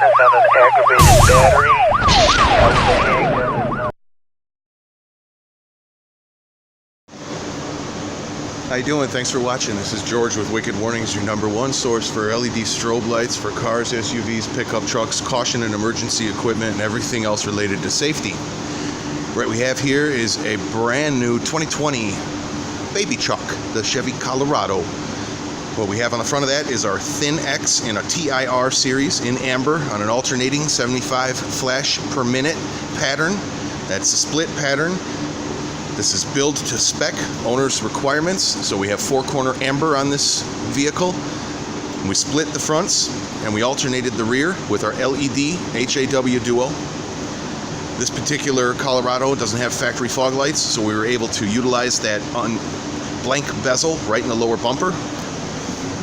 brightness on an aggravated battery. How you doing? Thanks for watching. This is George with Wicked Warnings, your #1 source for LED strobe lights for cars, SUVs, pickup trucks, caution and emergency equipment, and everything else related to safety. What we have here is a brand new 2020 baby truck, the Chevy Colorado. What we have on the front of that is our Thin-X in a TIR series in amber on an alternating 75 flash per minute pattern. That's a split pattern. This is built to spec, owner's requirements. So we have 4-corner amber on this vehicle. We split the fronts and we alternated the rear with our LED HAW duo. This particular Colorado doesn't have factory fog lights, so we were able to utilize that blank bezel right in the lower bumper.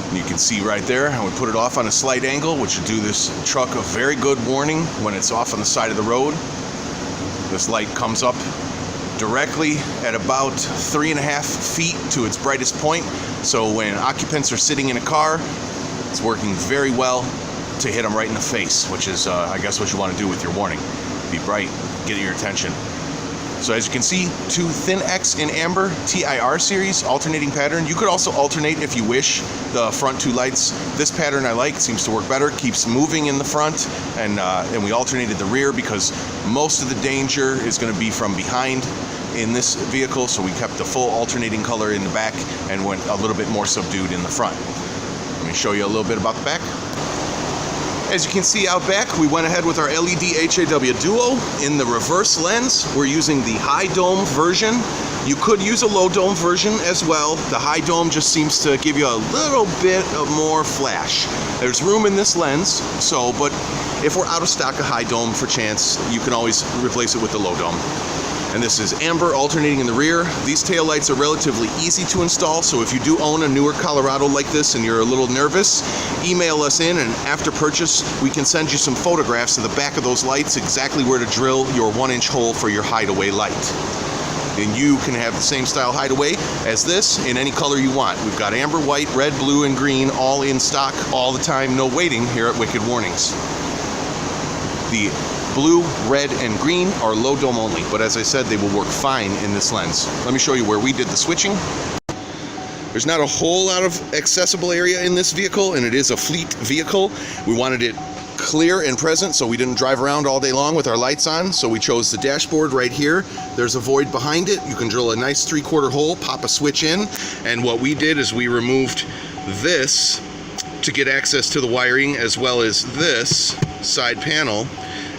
And you can see right there how we put it off on a slight angle, which would do this truck a very good warning when it's off on the side of the road. This light comes up directly at about 3.5 feet to its brightest point. So when occupants are sitting in a car, it's working very well to hit them right in the face, which is, I guess, what you want to do with your warning. Be bright, get your attention. So as you can see, 2 Thin-X in amber TIR series, alternating pattern. You could also alternate if you wish the front 2 lights. This pattern I like, seems to work better, keeps moving in the front, and we alternated the rear because most of the danger is going to be from behind in this vehicle, so we kept the full alternating color in the back and went a little bit more subdued in the front. Let me show you a little bit about the back. As you can see out back, we went ahead with our LED HAW duo in the reverse lens. We're using the high dome version. You could use a low dome version as well. The high dome just seems to give you a little bit of more flash. There's room in this lens, but if we're out of stock of high dome for chance, you can always replace it with the low dome. And this is amber alternating in the rear. These taillights are relatively easy to install, so if you do own a newer Colorado like this and you're a little nervous, email us in, and after purchase we can send you some photographs of the back of those lights, exactly where to drill your 1-inch hole for your hideaway light. And you can have the same style hideaway as this in any color you want. We've got amber, white, red, blue, and green all in stock all the time, no waiting here at Wicked Warnings. The blue, red, and green are low dome only, but as I said, they will work fine in this lens. Let me show you where we did the switching. There's not a whole lot of accessible area in this vehicle, and it is a fleet vehicle. We wanted it clear and present so we didn't drive around all day long with our lights on, so we chose the dashboard right here. There's a void behind it. You can drill a nice 3/4 hole, pop a switch in, and what we did is we removed this to get access to the wiring as well as this side panel.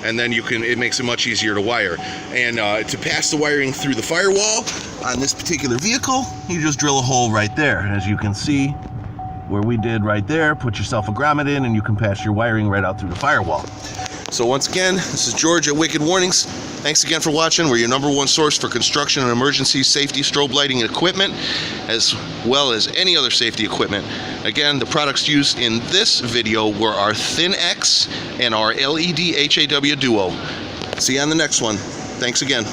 And then it makes it much easier to wire. And to pass the wiring through the firewall on this particular vehicle, you just drill a hole right there. As you can see, where we did right there, put yourself a grommet in and you can pass your wiring right out through the firewall. So once again, this is George at Wicked Warnings. Thanks again for watching. We're your #1 source for construction and emergency safety strobe lighting equipment, as well as any other safety equipment. Again, the products used in this video were our Thin-X and our LED HAW duo. See you on the next one. Thanks again.